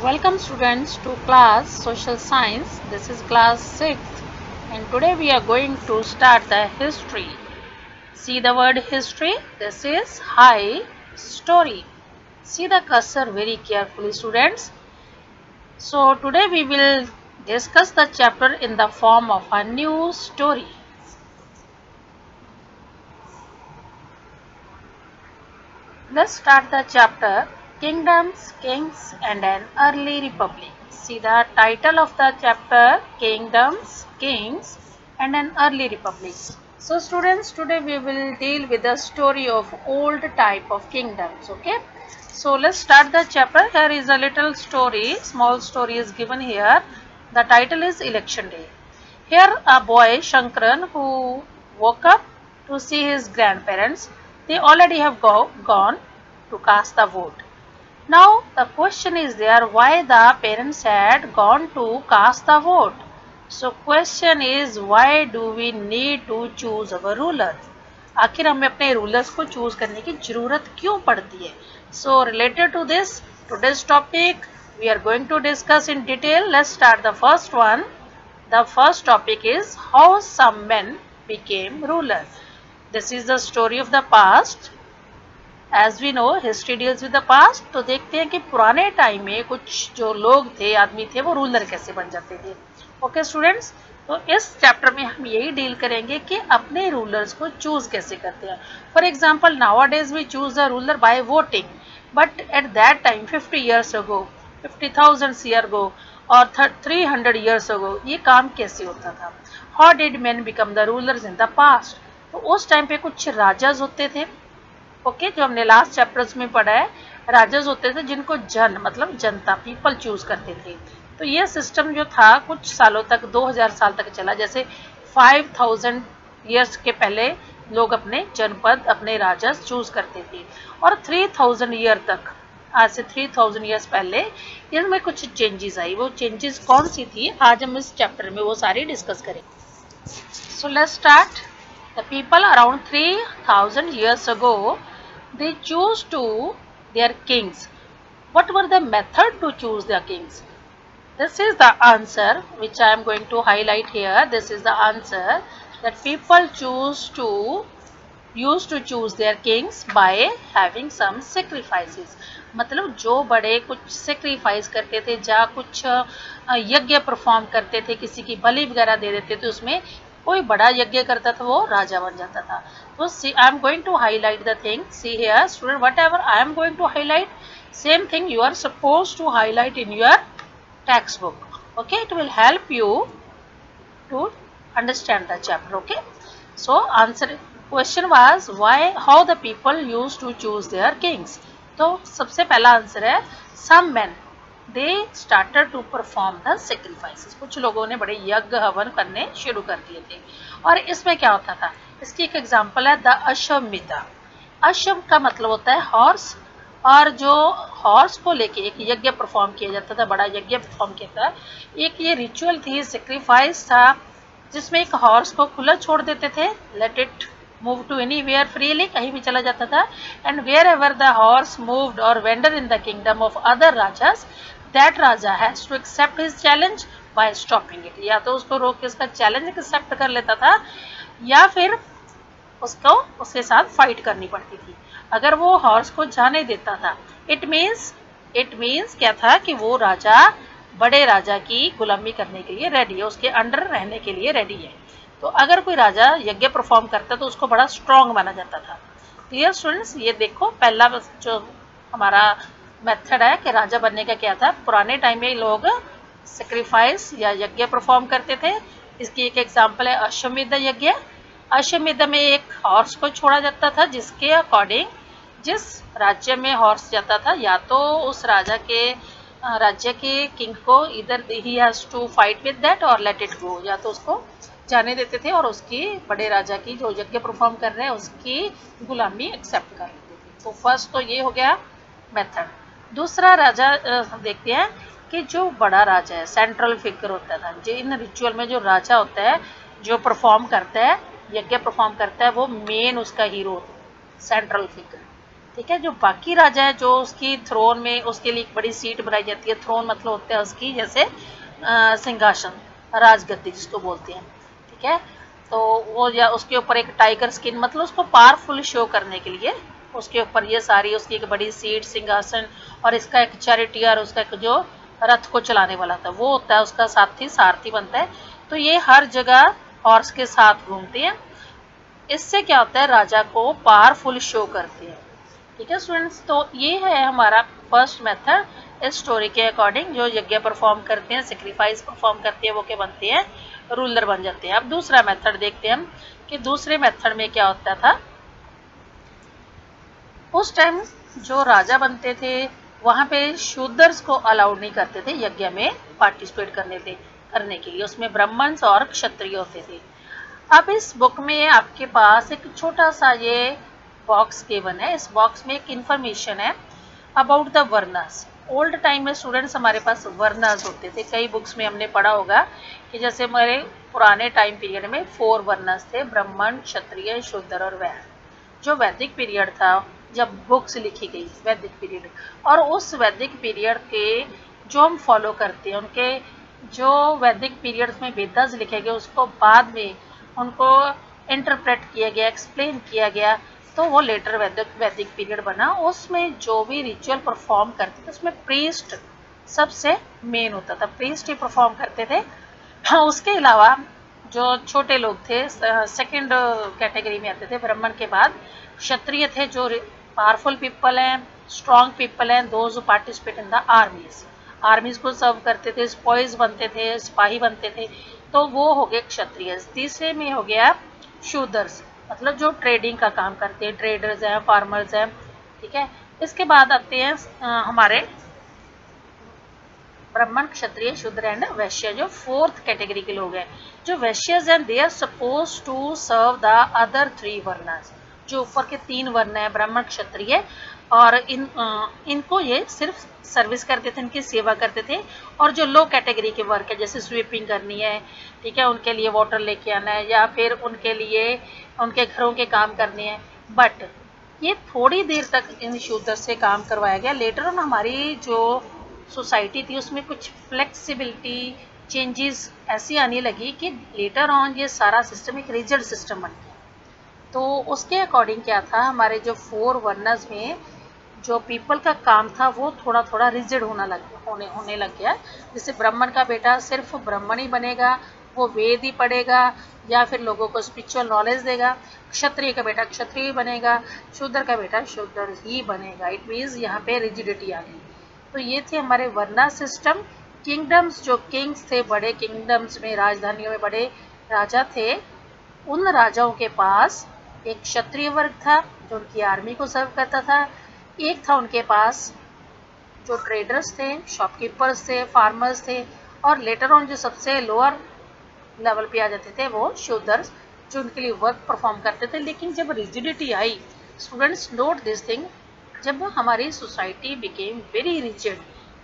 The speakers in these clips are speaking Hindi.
Welcome students to class Social Science. This is class 6th and today we are going to start the history. See the word history? This is high story. See the cursor very carefully students. So today we will discuss the chapter in the form of a new story. Let's start the chapter Kingdoms, Kings and an Early Republic. See the title of the chapter Kingdoms, Kings and an Early Republic. So students, today we will deal with the story of old type of kingdoms. Okay. So let's start the chapter. Here is a little story, small story is given here. The title is Election Day. Here a boy Shankaran who woke up to see his grandparents. They already have gone to cast the vote. Now the question is there, why the parents had gone to cast the vote. So question is, why do we need to choose our ruler? आखिर हमें अपने रूलर्स को चूज करने की जरूरत क्यों पड़ती है? So related to this, today's topic we are going to discuss in detail. Let's start the first one. The first topic is how some men became ruler. This is the story of the past. As we know, history deals with the past. तो देखते हैं कि पुराने टाइम में कुछ जो लोग थे, आदमी थे, वो रूलर कैसे बन जाते थे. ओके स्टूडेंट्स, तो इस चैप्टर में हम यही डील करेंगे कि अपने रूलर्स को चूज कैसे करते हैं. For example, nowadays we choose the ruler by voting, but at that time 50 years ago, 50,000 years ago और 300 years ago ये काम कैसे होता था. How did man become the rulers in the past. तो उस टाइम पे कुछ राजाज होते थे. ओके, जो हमने लास्ट चैप्टर्स में पढ़ा है, राजाज होते थे जिनको जन मतलब जनता, पीपल चूज करते थे. तो ये सिस्टम जो था कुछ सालों तक, 2000 साल तक चला. जैसे 5000 years के पहले लोग अपने जनपद, अपने राजा चूज करते थे और 3000 year तक, आज से 3000 years पहले इनमें कुछ चेंजेस आई. वो चेंजेस कौन सी थी, आज हम इस चैप्टर में वो सारी डिस्कस करेंगे. So let's start. The people around 3000 years ago, they choose to their kings. What were the method to choose their kings? This is the answer which I am going to highlight here. This is the answer that people used to choose their kings by having some sacrifices. मतलब जो बड़े कुछ सेक्रीफाइस करते थे, या कुछ यज्ञ परफॉर्म करते थे, किसी की बलि वगैरह दे देते थे, उसमें कोई बड़ा यज्ञ करता था, वो राजा बन जाता था. तो I am going to highlight the thing. See here student, whatever I am going to highlight, same thing you are suppose to highlight in your textbook. Okay, it will help you to understand the chapter. Okay, so answer question was why, how the people used to choose their kings. तो सबसे पहला आंसर है some men they started to perform the sacrifices. कुछ लोगों ने बड़े यज्ञ हवन करने शुरू कर दिए थे. और इसमें क्या होता था, इसकी एक एग्जांपल है द अश्वमेध. अश्व का मतलब होता है हॉर्स, और जो हॉर्स को लेके एक यज्ञ परफॉर्म किया जाता था, बड़ा यज्ञ परफॉर्म किया था. एक ये रिचुअल थी, सेक्रीफाइस था, जिसमें एक हॉर्स को खुला छोड़ देते थे, let it move to anywhere freely, कहीं भी चला जाता था. And wherever the horse moved और wander in the kingdom of other rajas, that raja has to accept his challenge by stopping it. या तो उसको रोक के उसका चैलेंज एक्सेप्ट कर लेता था, या फिर उसको उसके साथ फाइट करनी पड़ती थी अगर वो हॉर्स को जाने देता था. इट मीन्स क्या था कि वो राजा बड़े राजा की गुलामी करने के लिए रेडी है, उसके अंडर रहने के लिए रेडी है. तो अगर कोई राजा यज्ञ परफॉर्म करता तो उसको बड़ा स्ट्रॉन्ग माना जाता था. क्लियर स्टूडेंट्स, ये देखो पहला जो हमारा मेथड है कि राजा बनने का क्या था. पुराने टाइम में लोग सेक्रीफाइस या यज्ञ परफॉर्म करते थे. इसकी एक एग्जांपल है अश्वमेध यज्ञ. अश्वमेध में एक हॉर्स को छोड़ा जाता था, जिसके अकॉर्डिंग जिस राज्य में हॉर्स जाता था, या तो उस राजा के राज्य के किंग को इधर ही has to fight with that और लेट इट गो, या तो उसको जाने देते थे और उसकी बड़े राजा की जो यज्ञ परफॉर्म कर रहे हैं उसकी गुलामी एक्सेप्ट कर लेते थे. तो फर्स्ट तो ये हो गया मेथड. दूसरा राजा देखते हैं कि जो बड़ा राजा है, सेंट्रल फिगर होता था. जो इन रिचुअल में जो राजा होता है, जो परफॉर्म करता है, यज्ञ परफॉर्म करता है, वो मेन उसका हीरो होता है, सेंट्रल फिगर. ठीक है। जो बाकी राजा है, जो उसकी थ्रोन में उसके लिए एक बड़ी सीट बनाई जाती है, थ्रोन मतलब होता है उसकी जैसे सिंहासन, राजगद्दी जिसको बोलते हैं, ठीक है। तो वो या उसके ऊपर एक टाइगर स्किन, मतलब उसको पावरफुल शो करने के लिए उसके ऊपर ये सारी उसकी एक बड़ी सीट, सिंहासन, और इसका एक चैरिटियर, उसका एक जो रथ को चलाने वाला था वो होता है उसका साथी, सारथी बनता है। तो ये हर जगह हॉर्स के साथ घूमते हैं। इससे क्या होता है, राजा को पावरफुल शो करते हैं। ठीक है स्टूडेंट्स, तो ये है हमारा फर्स्ट मेथड इस स्टोरी के अकॉर्डिंग। जो यज्ञ परफॉर्म करते हैं, सेक्रीफाइस परफॉर्म करते हैं, वो क्या बनते हैं, रूलर बन जाते हैं। अब दूसरा मेथड देखते हैं हम कि दूसरे मेथड में क्या होता था। उस टाइम जो राजा बनते थे वहां पे शूद्रस को अलाउड नहीं करते थे यज्ञ में पार्टिसिपेट करने के लिए, उसमें ब्राह्मण्स और क्षत्रिय होते थे। अब इस बुक में आपके पास एक छोटा सा ये बॉक्स गिवन है। इस बॉक्स में एक इंफॉर्मेशन है अबाउट द वर्नास। ओल्ड टाइम में स्टूडेंट्स हमारे पास वर्नास होते थे, कई बुक्स में हमने पढ़ा होगा कि जैसे हमारे पुराने टाइम पीरियड में 4 वर्नास थे, ब्राह्मण, क्षत्रिय, शूद्र और वैश्य। जो वैदिक पीरियड था, जब बुक्स लिखी गई वैदिक पीरियड, और उस वैदिक पीरियड के जो हम फॉलो करते हैं, उनके जो वैदिक पीरियड में वेदास लिखे गए उसको बाद में उनको इंटरप्रेट किया गया, एक्सप्लेन किया गया, तो वो लेटर वैदिक पीरियड बना। उसमें जो भी रिचुअल परफॉर्म करते थे उसमें प्रीस्ट सबसे मेन होता था, प्रीस्ट ही परफॉर्म करते थे। हाँ, उसके अलावा जो छोटे लोग थे सेकंड कैटेगरी में आते थे ब्राह्मण के बाद, क्षत्रिय थे जो पावरफुल पीपल हैं, स्ट्रॉन्ग पीपल हैं, those participate in the armies, आर्मीज को सर्व करते थे, स्पॉइज बनते थे, सिपाही बनते थे, तो वो हो गए क्षत्रिय। तीसरे में हो गया शूद्रस, मतलब जो ट्रेडिंग का काम करते हैं, ट्रेडर्स हैं, फार्मर्स हैं, ठीक है। इसके बाद आते हैं हमारे ब्राह्मण, क्षत्रिय, शूद्र एंड वैश्य, जो फोर्थ कैटेगरी के लोग हैं। जो वैश्यज हैं they are suppose to serve the other 3 varnas, जो ऊपर के 3 वर्ण है ब्राह्मण, क्षत्रिय, और इनको ये सिर्फ सर्विस करते थे, इनकी सेवा करते थे। और जो लो कैटेगरी के वर्क है जैसे स्वीपिंग करनी है, ठीक है, उनके लिए वाटर लेके आना है, या फिर उनके लिए उनके घरों के काम करने हैं। बट ये थोड़ी देर तक इन शूद्र से काम करवाया गया। लेटर ऑन हमारी जो सोसाइटी थी उसमें कुछ फ्लेक्सिबिलिटी, चेंजेस ऐसी आने लगी कि लेटर ऑन ये सारा सिस्टम एक रिजिड सिस्टम बन गया। तो उसके अकॉर्डिंग क्या था, हमारे जो 4 वर्नर्स में जो पीपल का काम था वो थोड़ा थोड़ा रिजिड होने लग गया। जैसे ब्राह्मण का बेटा सिर्फ ब्राह्मण ही बनेगा, वो वेद ही पढ़ेगा या फिर लोगों को स्पिरिचुअल नॉलेज देगा। क्षत्रिय का बेटा क्षत्रिय ही बनेगा, शूद्र का बेटा शूद्र ही बनेगा। इट मीन्स यहाँ पे रिजिडिटी आ गई। तो ये थे हमारे वर्ना सिस्टम। किंगडम्स, जो किंग्स थे, बड़े किंगडम्स में, राजधानियों में बड़े राजा थे, उन राजाओं के पास एक क्षत्रिय वर्ग था जो उनकी आर्मी को सर्व करता था। एक था उनके पास जो ट्रेडर्स थे, शॉपकीपर्स थे, फार्मर्स थे, और लेटर ऑन जो सबसे लोअर लेवल पे आ जाते थे वो शूद्रस, जो उनके लिए वर्क परफॉर्म करते थे। लेकिन जब rigidity I, students note this thing, जब हमारी society became very rigid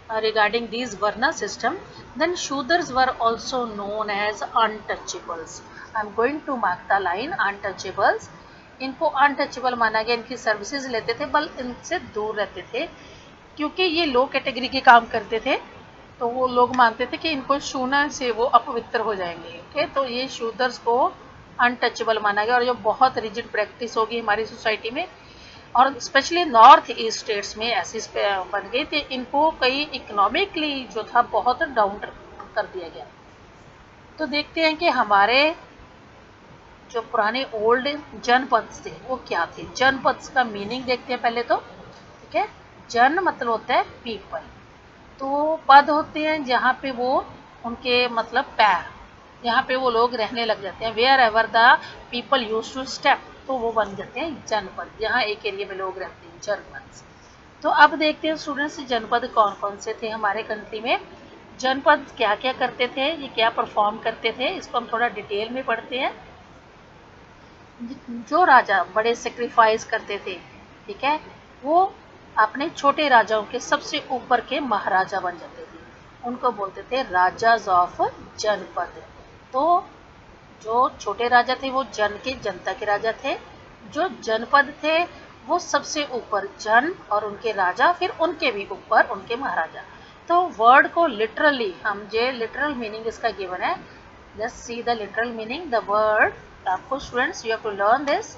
regarding these varna system, then shudras were also known as untouchables. I am going to mark the line untouchables. इनको अनटचेबल माना गया, इनकी सर्विसेज लेते थे, बल इनसे दूर रहते थे, क्योंकि ये लो कैटेगरी के काम करते थे। तो वो लोग मानते थे कि इनको छूने से वो अपवित्र हो जाएंगे। ओके, तो ये शूद्रस को अनटचेबल माना गया, और जो बहुत रिजिड प्रैक्टिस होगी हमारी सोसाइटी में, और स्पेशली नॉर्थ ईस्ट स्टेट्स में ऐसी बन गई थी। इनको कई इकोनॉमिकली जो था बहुत डाउन कर दिया गया। तो देखते हैं कि हमारे जो पुराने ओल्ड जनपद थे वो क्या थे। जनपद का मीनिंग देखते हैं पहले तो, ठीक है। जन मतलब होता है पीपल, तो पद होते हैं जहाँ पे वो उनके मतलब पैर, यहाँ पे वो लोग रहने लग जाते हैं। Wherever the people use to step, तो वो बन जाते हैं जनपद, जहाँ एक एरिया में लोग रहते हैं, जनपद। तो अब देखते हैं स्टूडेंट्स जनपद कौन कौन से थे हमारे कंट्री में, जनपद क्या क्या करते थे, ये क्या परफॉर्म करते थे, इसको हम थोड़ा डिटेल में पढ़ते हैं। जो राजा बड़े सेक्रीफाइस करते थे, ठीक है, वो अपने छोटे राजाओं के सबसे ऊपर के महाराजा बन जाते थे, उनको बोलते थे राजाज ऑफ जनपद। तो जो छोटे राजा थे वो जनता के राजा थे, जो जनपद थे वो सबसे ऊपर जन और उनके राजा, फिर उनके भी ऊपर उनके महाराजा। तो वर्ड को लिटरली हम जे लिटरल मीनिंग इसका गिवन है, just see the literal meaning the word. आपको students you have to learn this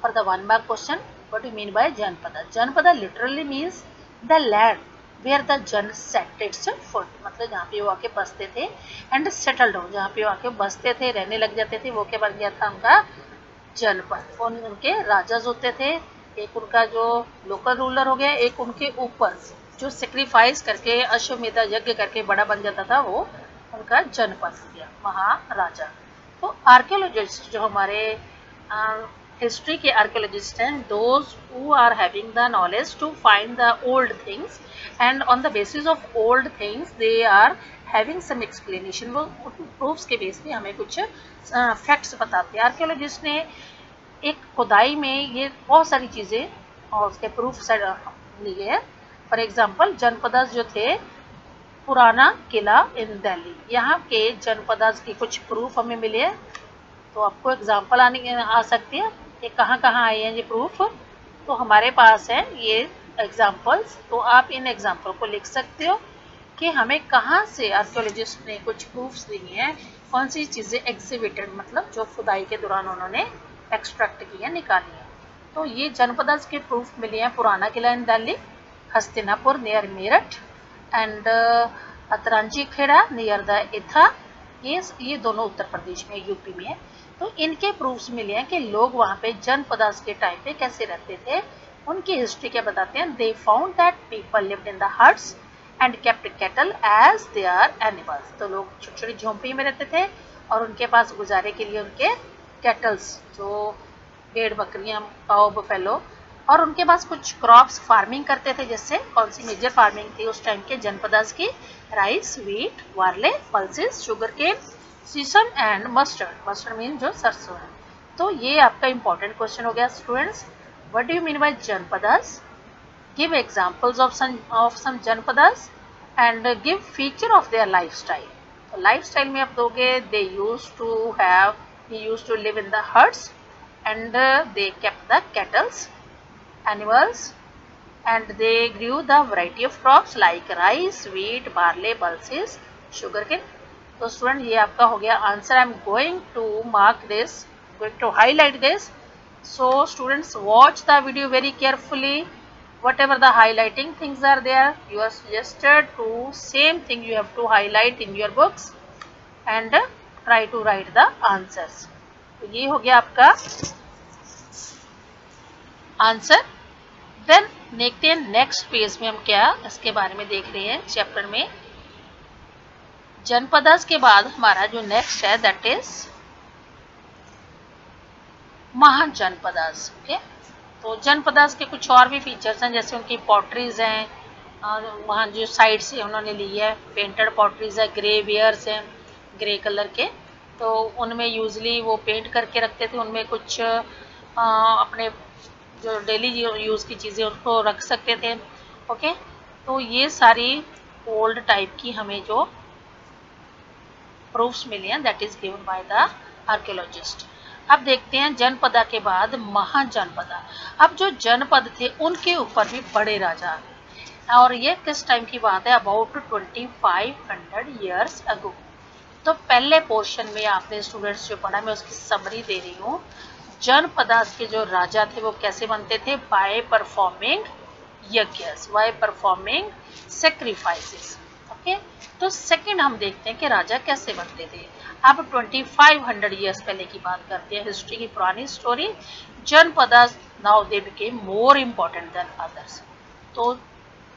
for the 1 mark question. What you mean by janapada? Janapada literally means the land where the jan set its foot, मतलब जहाँ पे वो आके बसते थे, एंड सेटल डाउन, जहाँ पे वो आके बसते थे, रहने लग जाते थे, वो क्या बन गया था उनका जनपद। उनके राजा होते थे, एक उनका जो लोकल रूलर हो गया, एक उनके ऊपर जो सेक्रीफाइस करके अश्वमेधा यज्ञ करके बड़ा बन जाता था, वो उनका जनपद हो गया, महाराजा। तो आर्कियोलॉजिस्ट जो हमारे हिस्ट्री के आर्कियोलॉजिस्ट हैं, those who are having the knowledge to find the old things and on the basis of old things they are having some explanation. वो प्रूफ्स के बेस पे हमें कुछ फैक्ट्स बताते हैं। आर्कियोलॉजिस्ट ने एक खुदाई में ये बहुत सारी चीज़ें और उसके प्रूफ लिए हैं। फॉर एग्जाम्पल जनपदास जो थे, पुराना किला इन दिल्ली, यहाँ के जनपदास की कुछ प्रूफ हमें मिले हैं। तो आपको एग्जाम्पल आ सकती है कि कहाँ कहाँ आए हैं ये प्रूफ। तो हमारे पास है ये एग्जाम्पल्स, तो आप इन एग्जाम्पल को लिख सकते हो कि हमें कहाँ से आर्कियोलॉजिस्ट ने कुछ प्रूफ्स दिए हैं, कौन सी चीज़ें एग्जिबिटेड, मतलब जो खुदाई के दौरान उन्होंने एक्सट्रैक्ट की है, निकाली है। तो ये जनपदास के प्रूफ मिले हैं, Purana Qila in Delhi, Hastinapur near Meerut, and Atranji Khera near the Etah, ये दोनों उत्तर प्रदेश में, यूपी में है। तो इनके प्रूफ्स मिले हैं कि लोग वहाँ पे जनपदास के टाइम पे कैसे रहते थे, उनकी हिस्ट्री क्या बताते हैं। They found that people lived in the huts and kept cattle as their animals. तो लोग छोटी छोटी झोंपड़ी में रहते थे और उनके पास गुजारे के लिए उनके कैटल्स, जो भेड़ बकरियां, काऊ बफेलो, और उनके पास कुछ क्रॉप्स फार्मिंग करते थे। जैसे कौन सी मेजर फार्मिंग थी उस टाइम के जनपदास की? Rice, wheat, barley, pulses, sugar cane, sesame and mustard. Mustard mean जो सरसों है। तो ये आपका इंपॉर्टेंट क्वेश्चन हो गया students. What do you mean by janapadas? Give examples of some janapadas and give feature of their lifestyle. तो लाइफस्टाइल में आप दोगे, they used to live in the huts and they kept the cattles, animals, and they grew the variety of crops like rice, wheat, barley, pulses, sugarcane. तो स्टूडेंट ये आपका हो गया answer. I am going to mark this, going to highlight this. So students watch the video very carefully. Whatever the highlighting things are there, you are suggested to same thing you have to highlight in your books and try to write the answers. तो ये हो गया आपका आंसर। देन देखते हैं नेक्स्ट पेज में हम क्या इसके बारे में देख रहे हैं चैप्टर में। जनपदास के बाद हमारा जो नेक्स्ट है दैट इज महाजनपदास। ओके, तो जनपदास के कुछ और भी फीचर्स हैं, जैसे उनकी पॉटरीज हैं, वहाँ जो साइड से उन्होंने ली है, पेंटेड पॉटरीज है, ग्रे वेयर्स हैं ग्रे कलर के, तो उनमें यूजली वो पेंट करके रखते थे, उनमें कुछ अपने जो डेली यूज़ की चीज़ें उनको रख सकते थे। ओके, तो ये सारी ओल्ड टाइप की हमें जो प्रूफ्स मिले हैं that is given by the archaeologist. अब देखते हैं जनपदा के बाद महाजनपदा। अब जो जनपद थे उनके ऊपर भी बड़े राजा आए, और ये किस टाइम की बात है? About 2500 years ago. तो पहले पोर्शन में आपने स्टूडेंट्स जो पढ़ा, मैं उसकी समरी दे रही हूँ। जनपदास के जो राजा थे वो कैसे बनते थे? By performing yajnas, by performing sacrifices. Okay, तो सेकंड हम देखते हैं कि राजा कैसे बनते थे। अब 2500 ईयर्स पहले की बात करते हैं, हिस्ट्री की पुरानी story. Janapadas now they became more important than others. तो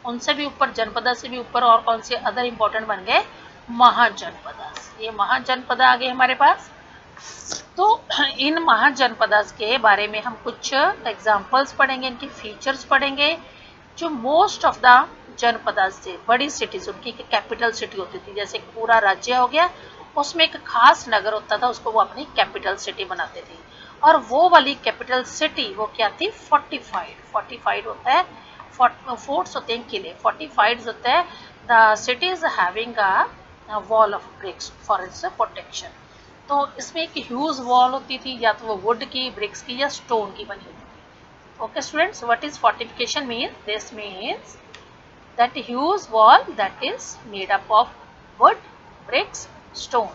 उनसे भी ऊपर, जनपदा से भी ऊपर और कौन से अदर इम्पोर्टेंट बन गए? महाजनपदास। ये महाजनपदा आ गए हमारे पास। तो इन महाजनपदास के बारे में हम कुछ एग्जाम्पल्स पढ़ेंगे, इनके फीचर्स पढ़ेंगे। जो मोस्ट ऑफ द जनपदास थे, बड़ी सिटीज, उनकी कैपिटल सिटी होती थी। जैसे पूरा राज्य हो गया, उसमें एक खास नगर होता था, उसको वो अपनी कैपिटल सिटी बनाते थे। और वो वाली कैपिटल सिटी वो क्या थी? फोर्टिफाइड। फोर्टिफाइड होता है, फोर्ट्स होते हैं किले, फोर्टिफाइड होता है the cities having a wall of BRICS for its protection. तो इसमें एक ह्यूज वॉल होती थी, या तो वो वुड की, ब्रिक्स की या स्टोन की बनी होती थी। Okay students, what is fortification mean? This means that huge wall that is made up of wood, bricks, stone,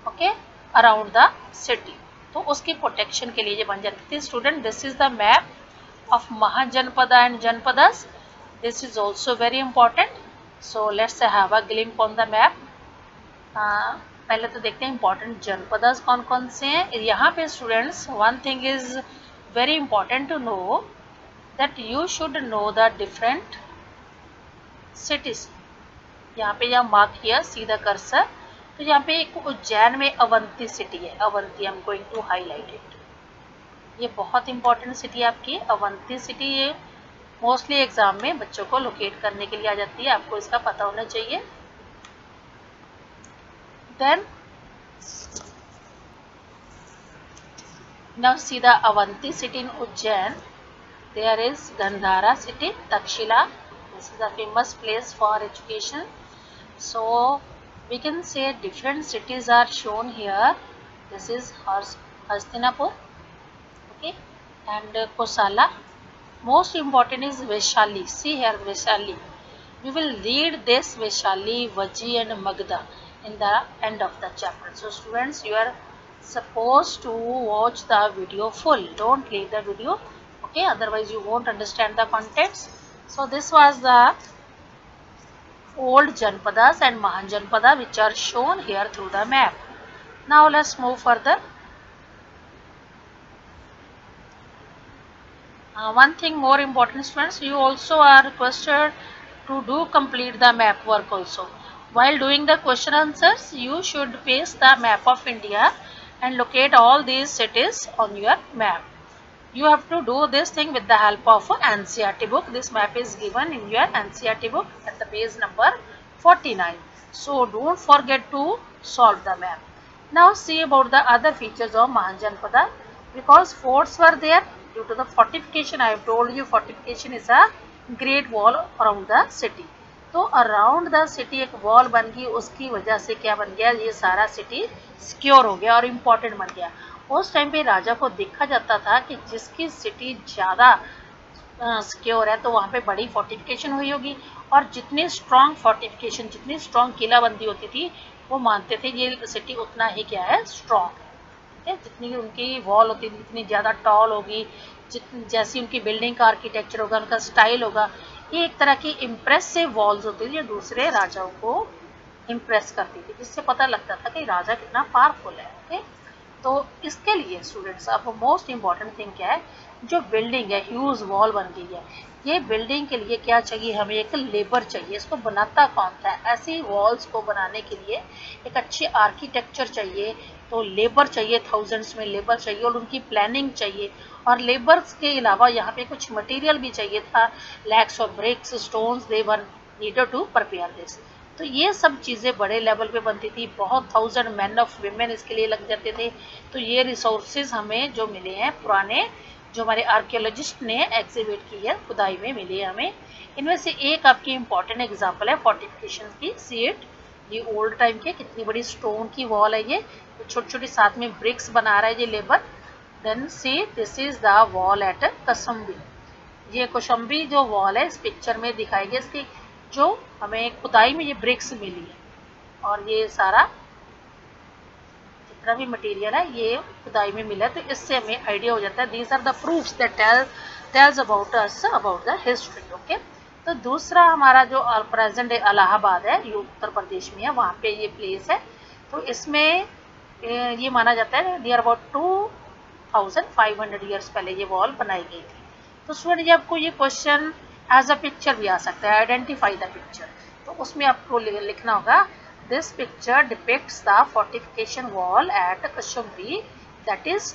okay, around the city. तो उसकी प्रोटेक्शन के लिए ये बन जाती थी. Student, this is the map of mahajanapada and janapadas. This is also very important. So let's have a glimpse on the map. पहले तो देखते हैं इंपॉर्टेंट जनपदास कौन कौन से हैं. यहाँ पे students, one thing is very important to know, that you should know the different cities. यहाँ पे यह मार्क किया सीधा कर्सर. तो यहाँ पे एक उज्जैन में अवंती सिटी है. Avanti, I am going to highlight it. ये बहुत इंपॉर्टेंट सिटी है आपकी अवंती सिटी. ये मोस्टली एग्जाम में बच्चों को लोकेट करने के लिए आ जाती है. आपको इसका पता होना चाहिए. Then now see the Avanti city in Ujjain. There is Gandhara city, Takshashila. This is a famous place for education. So we can say different cities are shown here. This is Hastinapur, okay, and Kosala. Most important is Vaishali. See here, Vaishali. We will read this Vaishali, Vaji and Magda in the end of the chapter. So students, you are supposed to watch the video full. Don't leave the video, okay, otherwise you won't understand the contents. So this was the old Janpadas and Mahajanpada which are shown here through the map. Now let's move further. One thing more important students, you also are requested to do complete the map work also. While doing the question answers, you should paste the map of India and locate all these cities on your map. You have to do this thing with the help of NCERT book. This map is given in your NCERT book at the page number 49. So don't forget to solve the map. Now see about the other features of Mahajanpada. Because forts were there due to the fortification. I have told you fortification is a great wall around the city. तो अराउंड द सिटी एक वॉल बन गई. उसकी वजह से क्या बन गया, ये सारा सिटी सिक्योर हो गया और इम्पोर्टेंट बन गया. उस टाइम पे राजा को देखा जाता था कि जिसकी सिटी ज़्यादा सिक्योर है तो वहाँ पे बड़ी फोर्टिफिकेशन हुई होगी. और जितनी स्ट्रॉन्ग फोर्टिफिकेशन, जितनी स्ट्रॉन्ग किलाबंदी होती थी, वो मानते थे ये सिटी उतना ही क्या है, स्ट्रॉन्ग है. ठीक है, जितनी उनकी वॉल होती थी जितनी ज़्यादा टॉल होगी, जैसी उनकी बिल्डिंग का आर्किटेक्चर होगा, उनका स्टाइल होगा, ये एक तरह की इम्प्रेसिव वॉल्स होती थी जो दूसरे राजाओं को इम्प्रेस करती थी, जिससे पता लगता था कि राजा कितना पावरफुल है. ओके, तो इसके लिए स्टूडेंट्स अब मोस्ट इम्पॉर्टेंट थिंग क्या है, जो बिल्डिंग है, ह्यूज वॉल बन गई है, ये बिल्डिंग के लिए क्या चाहिए, हमें एक लेबर चाहिए. इसको बनाता कौन था, ऐसी वॉल्स को बनाने के लिए एक अच्छी आर्किटेक्चर चाहिए. तो लेबर चाहिए, थाउजेंड्स में लेबर चाहिए और उनकी प्लानिंग चाहिए. और लेबर्स के अलावा यहाँ पे कुछ मटेरियल भी चाहिए था. Lacks of bricks, stones, they were needed to prepare this. तो ये सब चीज़ें बड़े लेवल पे बनती थी. बहुत थाउजेंड मैन ऑफ विमेन इसके लिए लग जाते थे. तो ये रिसोर्सेज हमें जो मिले हैं पुराने, जो हमारे आर्कियोलॉजिस्ट ने एग्जिबिट की है, खुदाई में मिली है हमें. इनमें से एक आपकी इम्पॉर्टेंट एग्जाम्पल है फोर्टिफिकेशन की. सी इट, ये ओल्ड टाइम के कितनी बड़ी स्टोन की वॉल है. ये छोटी छोटी साथ में ब्रिक्स बना रहा है ये labour. Then see this is the wall at Kaushambi. ये कौशाम्बी जो वॉल है इस पिक्चर में दिखाई गई, इसकी जो हमें खुदाई में ये ब्रिक्स मिली है. और ये सारा जितना भी मटेरियल है ये खुदाई में मिला है. तो इससे हमें आइडिया हो जाता है. These are the proofs that tells about us about the history. Okay, तो दूसरा हमारा जो प्रेजेंट इलाहाबाद है, ये उत्तर प्रदेश में है, वहाँ पे ये प्लेस है. तो इसमें ये माना जाता है नियर अबाउट 2500 ईयर्स पहले ये वॉल बनाई गई थी. तो स्टूडेंट ये आपको ये क्वेश्चन एज अ पिक्चर भी आ सकता है, आइडेंटिफाई द पिक्चर. तो उसमें आपको लिखना होगा this picture depicts the fortification wall at Kaushambi that is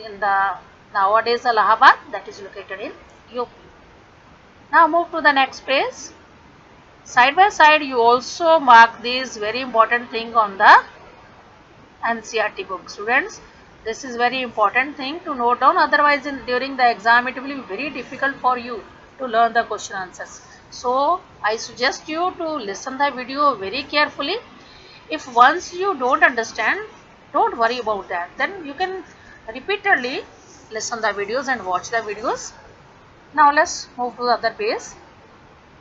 in the nowadays Allahabad, that is located in UP. Now move to the next page. Side by side you also mark this very important thing on the NCERT book. Students, this is very important thing to note down, otherwise during the exam it will be very difficult for you to learn the question answers. So I suggest you to listen the video very carefully. If once you don't understand, don't worry about that, then you can repeatedly listen the videos and watch the videos now let's move to other page.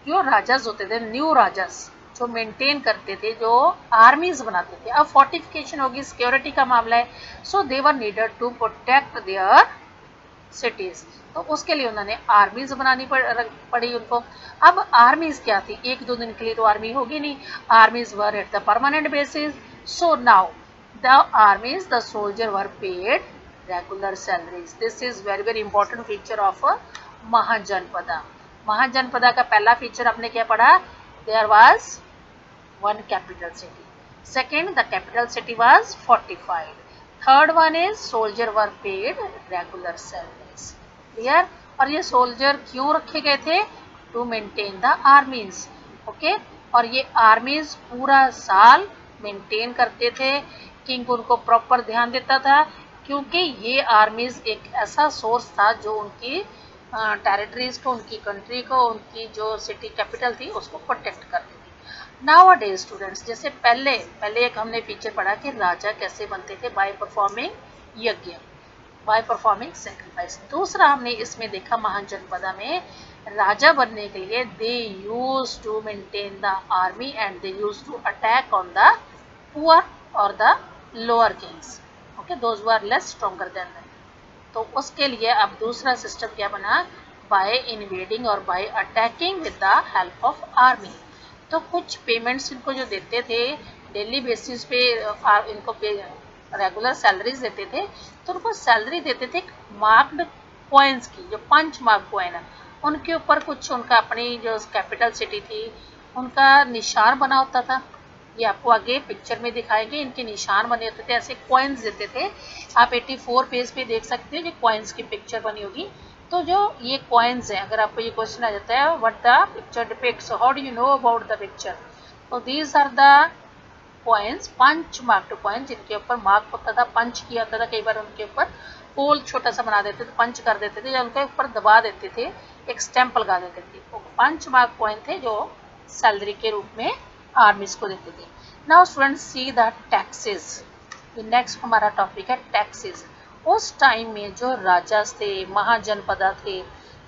जो राजाज होते थे, न्यू राजाज जो मेंटेन करते थे, जो आर्मीज बनाते थे, अब फोर्टिफिकेशन होगी, सिक्योरिटी का मामला है, so they were needed to protect their cities. तो उसके लिए उन्होंने आर्मीज बनानी पड़ी उनको। अब आर्मीज क्या थी, एक दो दिन के लिए तो आर्मी होगी नहीं, armies were at the permanent basis. So now the armies, the soldier were paid regular salaries. This is very very important feature of Mahajanapada. Mahajanapada का पहला फीचर आपने क्या पढ़ा, there was one capital city, second the capital city was fortified, third one is soldier were paid regular salaries. Clear. और ये सोल्जर क्यों रखे गए थे, to maintain the armies. Okay, और ये आर्मीज पूरा साल मेंटेन करते थे, किंग उनको प्रॉपर ध्यान देता था, क्योंकि ये आर्मीज एक ऐसा सोर्स था जो उनकी टेरिटरीज को, उनकी कंट्री को, उनकी जो सिटी कैपिटल थी उसको प्रोटेक्ट करती थी। नाउ अ डे स्टूडेंट्स, जैसे पहले एक हमने फीचर पढ़ा कि राजा कैसे बनते थे, बाय परफॉर्मिंग यज्ञ, बाय परफॉर्मिंग सेक्रीफाइस। दूसरा हमने इसमें देखा महाजनपदा में, राजा बनने के लिए they use to maintain the army and they use to attack on the poor और the lower kings, okay, those who are less stronger than them. तो उसके लिए अब दूसरा सिस्टम क्या बना, बाय इन्वेडिंग और by attacking with the help of army. तो कुछ पेमेंट्स इनको जो देते थे डेली बेसिस पे, इनको रेगुलर सैलरीज देते थे, तो उनको सैलरी देते थे मार्क्ड कॉइन्स की, जो 5 मार्क कॉइन है उनके ऊपर कुछ उनका अपनी जो कैपिटल सिटी थी उनका निशान बना होता था। ये आपको आगे पिक्चर में दिखाएंगे, इनके निशान बने होते थे, ऐसे कॉइन्स देते थे। आप 84 पेज पे देख सकते हैं, जो कॉइन्स की पिक्चर बनी होगी। तो जो ये कॉइन्स हैं, अगर आपको ये क्वेश्चन आ जाता है what the picture depicts, how do you know about the picture, तो these are the coins, 5 marked coins, जिनके ऊपर मार्क होता था, पंच किया होता था, कई बार उनके ऊपर होल छोटा सा बना देते थे, पंच कर देते थे, या उनके ऊपर दबा देते थे, एक स्टैंप लगा देते थे। वो 5 मार्क कॉइन थे जो सैलरी के रूप में आर्मीज को देते थे। Now students see the taxes. Next हमारा टॉपिक है टैक्सेस। उस टाइम में जो राजा थे, महाजनपदा थे,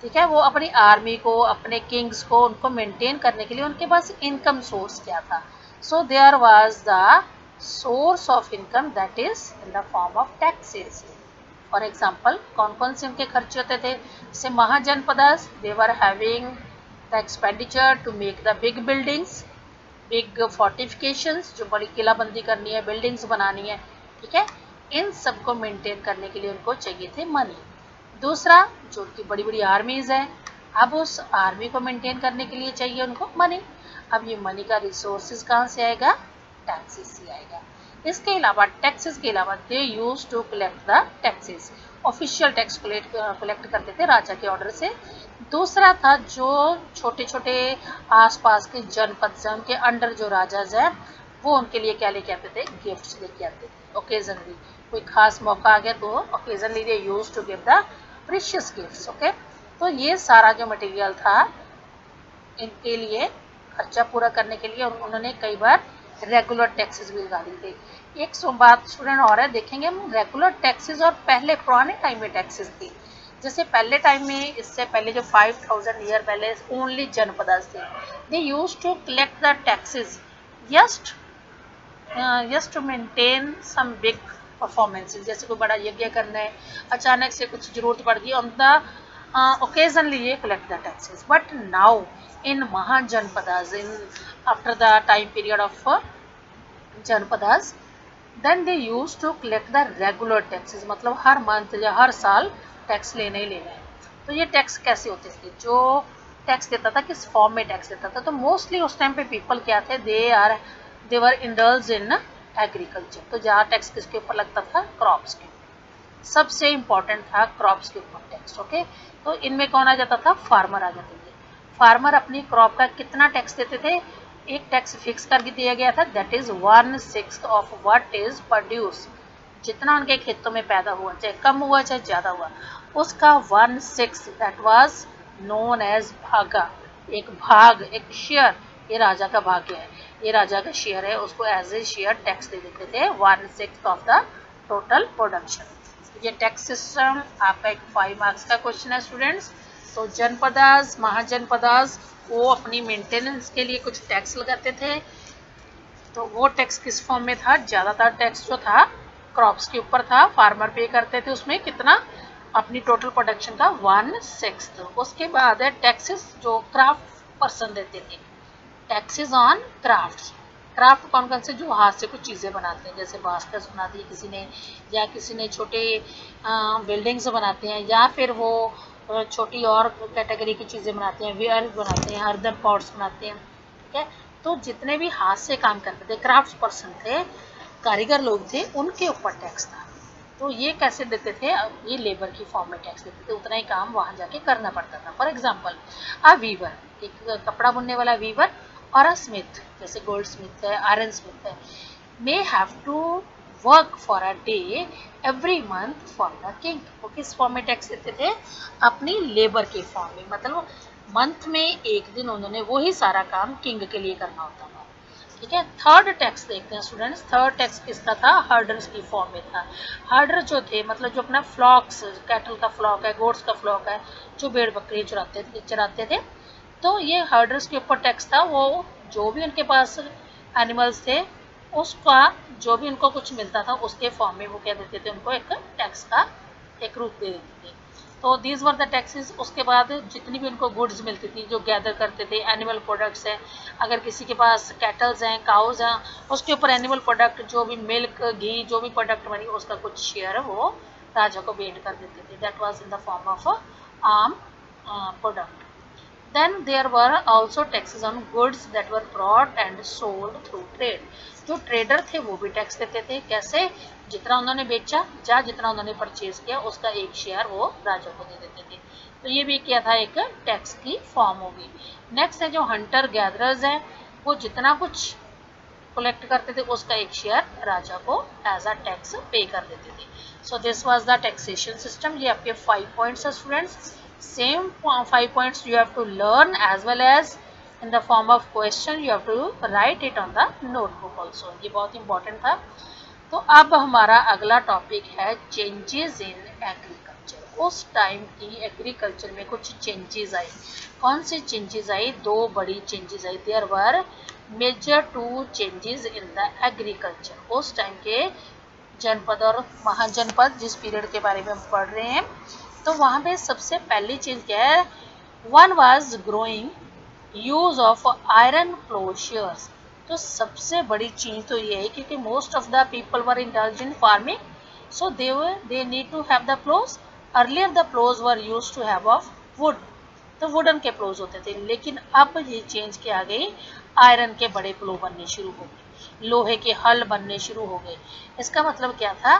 ठीक है, वो अपनी आर्मी को, अपने किंग्स को, उनको मेंटेन करने के लिए उनके पास इनकम सोर्स क्या था, so there was the source of income that is in the form of taxes. For example, कौन कौन से उनके खर्चे होते थे, जैसे mahajanapadas, they were having the expenditure to make the big buildings, big fortifications, जो बड़ी किलाबंदी करनी है, बिल्डिंग्स बनानी है, ठीक है, इन सब को मेंटेन करने के लिए उनको चाहिए थे मनी। दूसरा, जो उनकी बड़ी बड़ी आर्मीज है, अब उस आर्मी को मेंटेन करने के लिए चाहिए उनको मनी। अब ये मनी का रिसोर्सेज कहाँ से आएगा, टैक्सेस से आएगा। इसके अलावा, टैक्सेस के अलावा, they use to collect the taxes, official tax collect करते थे राजा के ऑर्डर से। दूसरा था, जो छोटे छोटे आसपास के जनपद से, उनके अंडर जो राजाज हैं, वो उनके लिए क्या लेके आते थे, गिफ्ट्स लेके आते थे। ओकेजनली कोई खास मौका आ गया तो occasionally they use to give the precious gifts. Okay, तो ये सारा जो मटेरियल था, इनके लिए खर्चा पूरा करने के लिए उन्होंने कई बार रेगुलर टैक्सेस भी लगा दी थी। एक बात स्टूडेंट और है, देखेंगे हम रेगुलर टैक्सेस और पहले पुराने टाइम में टैक्सेस थी। जैसे पहले टाइम में, इससे पहले जो 5000 ईयर पहले ओनली जनपदास थे, they use to collect the taxes just to maintain some big performances. जैसे कोई बड़ा यज्ञ करना है, अचानक से कुछ जरूरत पड़ गई, ऑन द occasionally ये collect the taxes. But now in Mahajanpadas, in after the time period of Janpadas, then they used to collect the regular taxes, मतलब हर मंथ या हर साल टैक्स लेना ही लेना है। तो ये टैक्स कैसे होते थे, जो टैक्स देता था किस फॉर्म में टैक्स देता था, तो मोस्टली उस टाइम पे पीपल क्या थे, दे वर इंडल्ज इन एग्रीकल्चर। तो जहाँ टैक्स किसके ऊपर लगता था, क्रॉप्स के, सबसे इंपॉर्टेंट था क्रॉप्स के ऊपर टैक्स। ओके, तो इनमें कौन आ जाता था, फार्मर आ जाते थे। फार्मर अपनी क्रॉप का कितना टैक्स देते थे, एक टैक्स फिक्स कर दिया गया था, that is 1/6 of what is produce. जितना उनके खेतों में पैदा हुआ, चाहे कम हुआ चाहे ज्यादा हुआ, उसका 1/6 दैट वाज नोन एज भागा। एक भाग, एक शेयर, ये राजा का भाग्य है, ये राजा का शेयर है, उसको एज ए शेयर टैक्स दे देते थे, 1/6 ऑफ द टोटल प्रोडक्शन। ये टैक्स सिस्टम आपका एक 5 मार्क्स का क्वेश्चन है स्टूडेंट्स। तो जनपदास, महाजनपदास वो अपनी मेंटेनेंस के लिए कुछ टैक्स लगाते थे। तो वो टैक्स किस फॉर्म में था? ज़्यादातर टैक्स जो था क्रॉप्स के ऊपर था, फार्मर पे करते थे उसमें कितना? अपनी टोटल प्रोडक्शन का 1/6। उसके बाद है टैक्सेस जो क्राफ्ट पर्सन देते थे, टैक्सेस ऑन क्राफ्ट्स। क्राफ्ट कौन कौन से? जो हाथ से कुछ चीज़ें बनाते हैं, जैसे बास्केट्स बना दी किसी ने, या किसी ने छोटे बिल्डिंग्स बनाते हैं, या फिर वो छोटी और कैटेगरी की चीज़ें बनाते हैं, वेयर बनाते हैं, अर्दन पॉट्स बनाते हैं। ठीक है, तो जितने भी हाथ से काम करते थे, क्राफ्ट पर्सन थे, कारीगर लोग थे, उनके ऊपर टैक्स था। तो ये कैसे देते थे? ये लेबर की फॉर्म में टैक्स देते थे, उतना ही काम वहाँ जाके करना पड़ता था। फॉर एग्जाम्पल अ वीवर, एक कपड़ा बुनने वाला वीवर, और अ स्मिथ, जैसे गोल्ड स्मिथ है, आयरन स्मिथ है, may have to work for a day every month for the king. वो किस फॉर्म में टैक्स देते थे? अपनी लेबर के फॉर्म में, मतलब मंथ में एक दिन उन्होंने वही सारा काम किंग के लिए करना होता था। ठीक है, थर्ड टैक्स देखते हैं स्टूडेंट्स। थर्ड टैक्स किसका था? हर्डर्स की फॉर्म में था। हर्डर जो थे, मतलब जो अपना फ्लॉक्स, कैटल का फ्लॉक है, गोट्स का फ्लॉक है, जो भेड़ बकरी चराते थे, तो ये हर्डर्स के ऊपर टैक्स था। वो जो भी उनके पास एनिमल्स थे, उसका जो भी उनको कुछ मिलता था उसके फॉर्म में वो क्या देते थे? उनको एक टैक्स का एक रूप दे देते थे। तो दीज वर द टैक्सेस। उसके बाद जितनी भी उनको गुड्स मिलती थी, जो गैदर करते थे, एनिमल प्रोडक्ट्स हैं, अगर किसी के पास कैटल्स हैं, काउज हैं, उसके ऊपर एनिमल प्रोडक्ट, जो भी मिल्क, घी, जो भी प्रोडक्ट बनी, उसका कुछ शेयर वो राजा को भेंट कर देते थे। That was in the form of arm product. Then there were also taxes on goods that were brought and sold through trade. जो ट्रेडर थे वो भी टैक्स देते थे। कैसे? जितना उन्होंने बेचा या जितना उन्होंने परचेज किया उसका एक शेयर वो राजा को दे देते थे। तो ये भी क्या था? एक टैक्स की फॉर्म होगी। नेक्स्ट है जो हंटर गैदरर्स हैं, वो जितना कुछ कलेक्ट करते थे उसका एक शेयर राजा को एज अ टैक्स पे कर देते थे। So this was the taxation system. ये आपके 5 पॉइंट्स है students. Same 5 points you have to learn, as well as in the form of question you have to write it on the notebook also. ये बहुत important था। तो अब हमारा अगला टॉपिक है चेंजेस इन एग्रीकल्चर। उस टाइम की एग्रीकल्चर में कुछ चेंजेस आई। कौन सी चेंजेस आई? 2 बड़ी चेंजेस आई। There were major 2 changes in the agriculture. उस टाइम के जनपद और महाजनपद, जिस पीरियड के बारे में हम पढ़ रहे हैं, तो वहाँ पे सबसे पहली चीज क्या है? One was growing use of iron ploughshares. तो सबसे बड़ी चीज तो ये है क्योंकि most of the people were indulge in farming, so they need to have the ploughs. Earlier the ploughs were used to have of wood, तो वुडन के प्लोज होते थे। लेकिन अब ये चेंज किया गई, आयरन के बड़े प्लो बनने शुरू हो गए, लोहे के हल बनने शुरू हो गए। इसका मतलब क्या था?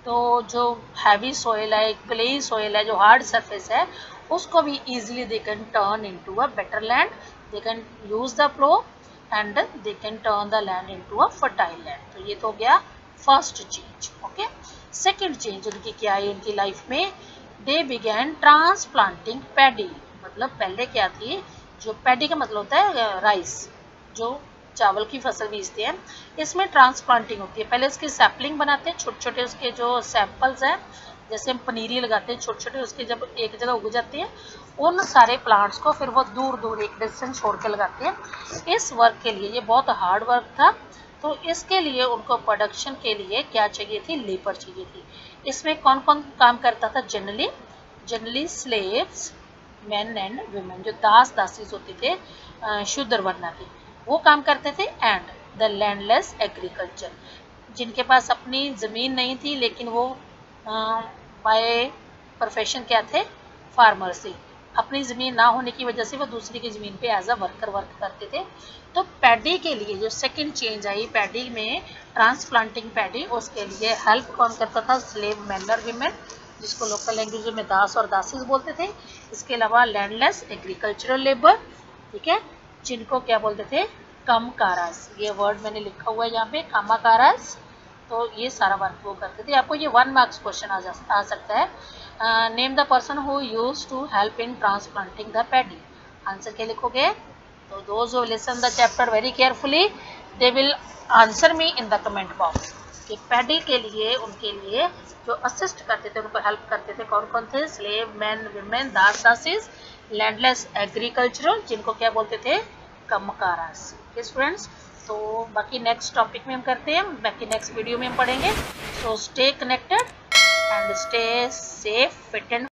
तो जो हैवी सॉइल है, क्लेई सॉइल है, जो हार्ड सरफेस है, उसको भी easily they can turn into a better land. They can use the plough and they can turn the land into a fertile land. तो ये तो हो गया first change. Okay, second change उनकी क्या है उनकी लाइफ में? They began transplanting paddy. मतलब पहले क्या थी? जो पैडी का मतलब होता है राइस, जो चावल की फसल बीजते हैं, इसमें ट्रांसप्लांटिंग होती है। पहले इसकी सैपलिंग बनाते हैं, छोटे छोटे उसके जो सैंपल्स हैं, जैसे हम पनीरी लगाते हैं छोटे छोटे, उसके जब एक जगह उग जाते हैं, उन सारे प्लांट्स को फिर वो दूर दूर एक डिस्टेंस छोड़ के लगाते हैं। इस वर्क के लिए ये बहुत हार्ड वर्क था। तो इसके लिए उनको प्रोडक्शन के लिए क्या चाहिए थी? लेबर चाहिए थी। इसमें कौन कौन काम करता था? Generally slaves, man and women, जो दास दासीज होते थे शूद्र वर्ण के, वो काम करते थे। एंड द लैंडलेस एग्रीकल्चर, जिनके पास अपनी ज़मीन नहीं थी लेकिन वो बाय प्रोफेशन क्या थे? फार्मर्स थे। अपनी ज़मीन ना होने की वजह से वो दूसरी की ज़मीन पे एज अ वर्कर वर्क करते थे। तो पैडी के लिए जो सेकंड चेंज आई पैडी में, ट्रांसप्लांटिंग पैडी, उसके लिए हेल्प कौन करता था? स्लेव मैन और वीमेन, जिसको लोकल लैंग्वेज में दास और दासीज बोलते थे। इसके अलावा लैंडलेस एग्रीकल्चरल लेबर, ठीक है, जिनको क्या बोलते थे? कमकारास। ये वर्ड मैंने लिखा हुआ है यहाँ पे, कामाकारास। तो ये सारा वर्क वो करते थे। आपको ये 1 मार्क्स क्वेश्चन आ सकता है। Name the person who used to help in transplanting the paddy. Answer क्या लिखोगे? तो those who listen the chapter very carefully, they will answer me in the comment box कि पैडी के लिए उनके लिए जो असिस्ट करते थे, उनको हेल्प करते थे, कौन कौन थे? स्लेव, मैन, विमेन, दास दासीज। लैंडलेस एग्रीकल्चरल, जिनको क्या बोलते थे, कमकारास। ओके स्टूडेंट्स, तो बाकी नेक्स्ट टॉपिक में हम करते हैं, बाकी नेक्स्ट वीडियो में हम पढ़ेंगे। So stay connected and stay safe, fit and